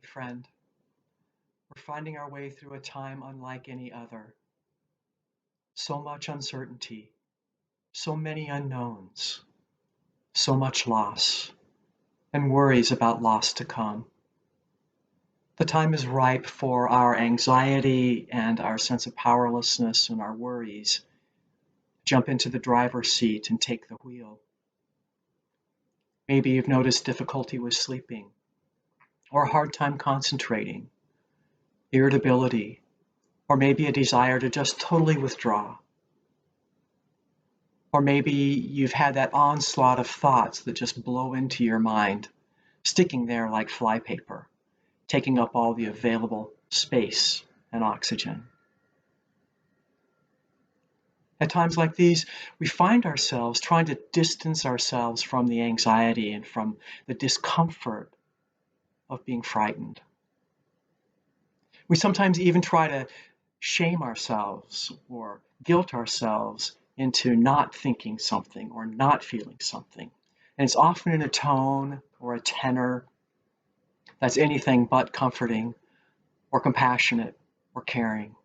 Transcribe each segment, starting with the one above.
Friend, we're finding our way through a time unlike any other. So much uncertainty, so many unknowns, so much loss, and worries about loss to come. The time is ripe for our anxiety and our sense of powerlessness and our worries to jump into the driver's seat and take the wheel. Maybe you've noticed difficulty with sleeping, or a hard time concentrating, irritability, or maybe a desire to just totally withdraw. Or maybe you've had that onslaught of thoughts that just blow into your mind, sticking there like flypaper, taking up all the available space and oxygen. At times like these, we find ourselves trying to distance ourselves from the anxiety and from the discomfort of being frightened. We sometimes even try to shame ourselves or guilt ourselves into not thinking something or not feeling something. And it's often in a tone or a tenor that's anything but comforting or compassionate or caring.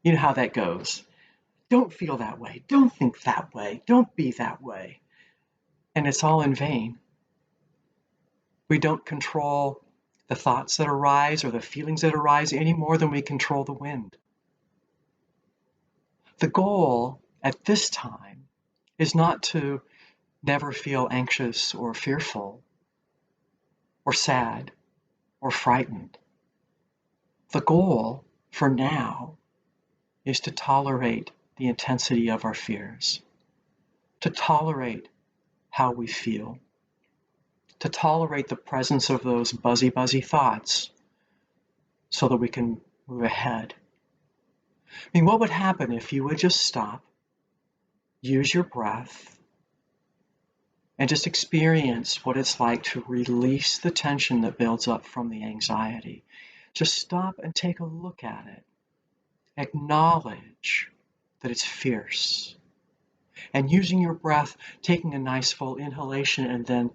You know how that goes. Don't feel that way. Don't think that way. Don't be that way. And it's all in vain. We don't control the thoughts that arise or the feelings that arise any more than we control the wind. The goal at this time is not to never feel anxious or fearful or sad or frightened. The goal for now is to tolerate the intensity of our fears, to tolerate how we feel, to tolerate the presence of those buzzy thoughts so that we can move ahead. I mean, what would happen if you would just stop, use your breath, and just experience what it's like to release the tension that builds up from the anxiety. Just stop and take a look at it. Acknowledge that it's fierce. And using your breath, taking a nice full inhalation and then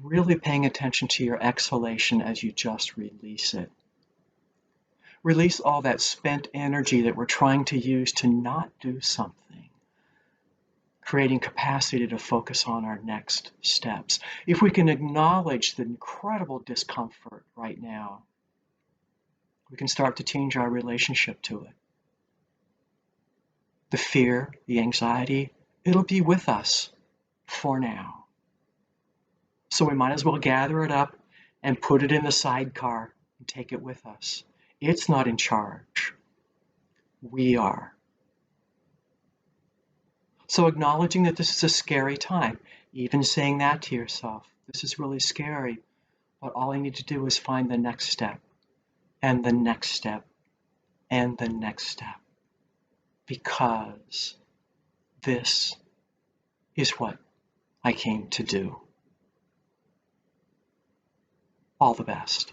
really paying attention to your exhalation as you just release it. Release all that spent energy that we're trying to use to not do something, creating capacity to focus on our next steps. If we can acknowledge the incredible discomfort right now, we can start to change our relationship to it. The fear, the anxiety, it'll be with us for now. So we might as well gather it up and put it in the sidecar and take it with us. It's not in charge. We are. So acknowledging that this is a scary time, even saying that to yourself, this is really scary, but all I need to do is find the next step, and the next step, and the next step, because this is what I came to do. All the best.